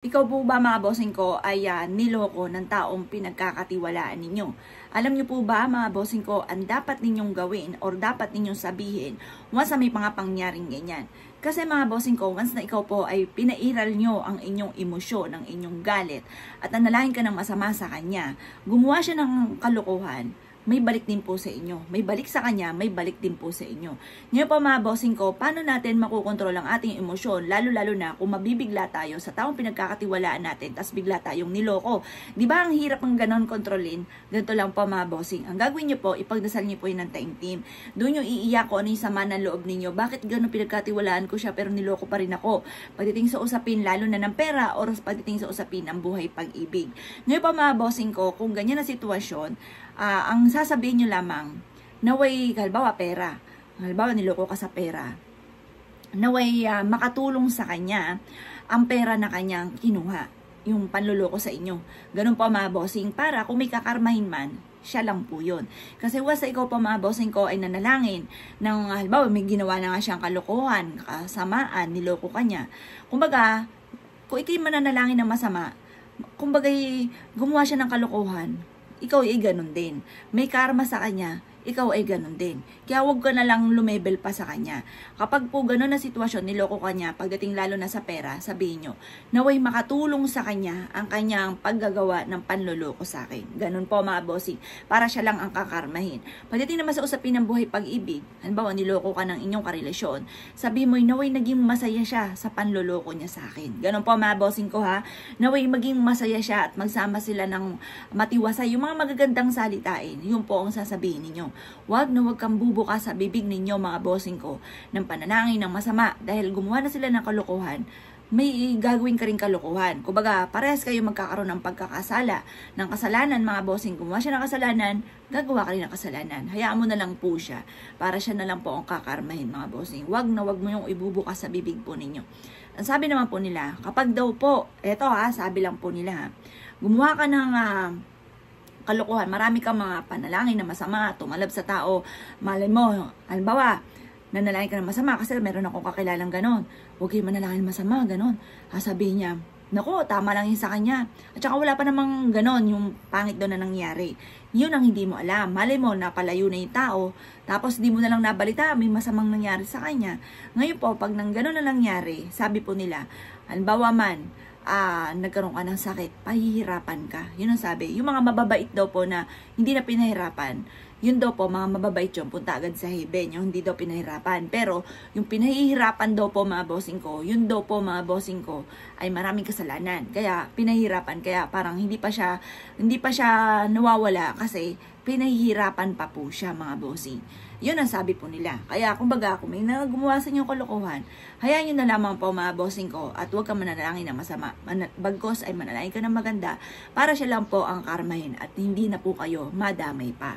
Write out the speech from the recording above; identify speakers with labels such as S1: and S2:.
S1: Ikaw po ba mga bossing ko ay niloko ng taong pinagkakatiwalaan ninyo? Alam niyo po ba mga bossing ko ang dapat ninyong gawin or dapat ninyong sabihin once na may mga pangyaring ganyan? Kasi mga bossing ko, once na ikaw po ay pinairal nyo ang inyong emosyon, ang inyong galit at nanalangin ka ng masama sa kanya, gumawa siya ng kalokohan, may balik din po sa inyo. May balik sa kanya, may balik din po sa inyo. Ngayon po mga bossing ko, paano natin makukontrol ang ating emosyon? Lalo-lalo na kung mabibigla tayo sa taong pinagkakatiwalaan natin, tas bigla tayong niloko. Di ba ang hirap ng ganon kontrolin? Ganito lang po mga bossing. Ang gagawin nyo po, ipagdasal nyo po yun ng taimtim. Doon yung iiyak ko ano yung sama ng loob ninyo. Bakit ganon pinagkatiwalaan ko siya pero niloko pa rin ako? Pagdating sa usapin, lalo na ng pera, or pagdating sa usapin ng buhay pag-ibig. Ngayon po mga bossing ko, kung ganyan na sitwasyon, ang sasabihin nyo lamang, naway, halimbawa pera, halimbawa niloko ka sa pera, naway makatulong sa kanya ang pera na kanyang kinuha, yung panluloko sa inyo. Ganun po mga bossing, para kung may kakarmahin man, siya lang po yun. Kasi wasa ikaw po mga bossing ko ay nanalangin ng halimbawa may ginawa na nga siyang kalokohan, kasamaan, niloko kanya. Kumbaga, kung ikay mananalangin ng masama, kumbaga gumawa siya ng kalokohan, ikaw ay ganun din. May karma sa kanya, ikaw ay ganun din. Kaya huwag ka na lang lumebel pa sa kanya. Kapag po ganun na sitwasyon, niloko ka niya, pagdating lalo na sa pera, sabihin nyo, naway makatulong sa kanya ang kanyang paggagawa ng panloloko sa akin. Ganun po mga bossing, para siya lang ang kakarmahin. Pagdating naman sa usapin ng buhay pag-ibig, halimbawa niloko ka ng inyong karelasyon, sabihin mo, naway naging masaya siya sa panloloko niya sa akin. Ganun po mga bossing ko ha, naway maging masaya siya at magsama sila ng matiwasay. Yung mga magagandang salitain, yun po ang sasabihin ninyo. Wag na wag kang bubukas sa bibig ninyo mga bossing ko ng pananangin ng masama dahil gumawa na sila ng kalokohan, may gagawin ka rin kalokohan. Kumbaga, parehas kayo magkakaroon ng pagkakasala, ng kasalanan mga bossing. Gumawa siya ng kasalanan, gagawa ka rin ng kasalanan. Hayaan mo na lang po siya para siya na lang po ang kakarmahin mga bossing. Wag na wag mo yung ibubukas sa bibig po ninyo. Ang sabi naman po nila, kapag daw po, eto sabi lang po nila gumawa ka ng kalokohan, marami kang mga panalangin na masama, tumalab sa tao, malay mo, halimbawa, nanalangin ka ng masama kasi meron akong kakilalang ganon, huwag kayo manalangin masama, ganon. Sabihin niya, naku, tama lang yun sa kanya. At saka wala pa namang ganon, yung pangit doon na nangyari. Yun ang hindi mo alam. Malay mo, napalayo na yung tao, tapos di mo na lang nabalita, may masamang nangyari sa kanya. Ngayon po, pag nang ganon na nangyari, sabi po nila, halimbawa man, nagkaroon ka ng sakit, pahihirapan ka. Yun ang sabi. Yung mga mababait daw po na hindi na pinahirapan, yun daw po, mga mababait yun, punta agad sa heaven, yung hindi daw pinahirapan. Pero, yung pinahihirapan daw po mga bossing ko, yun daw po mga bossing ko, ay maraming kasalanan. Kaya, pinahihirapan, kaya parang hindi pa siya nawawala kasi pinahihirapan pa po siya mga bossing. Yun ang sabi po nila. Kaya, kumbaga, kung may gumawa sa inyong kalokohan, hayaan nyo na lamang po mga bossing ko at huwag kang manalangin ng masama. Bagkos ay manalangin ka ng maganda para siya lang po ang karmahin at hindi na po kayo madamay pa.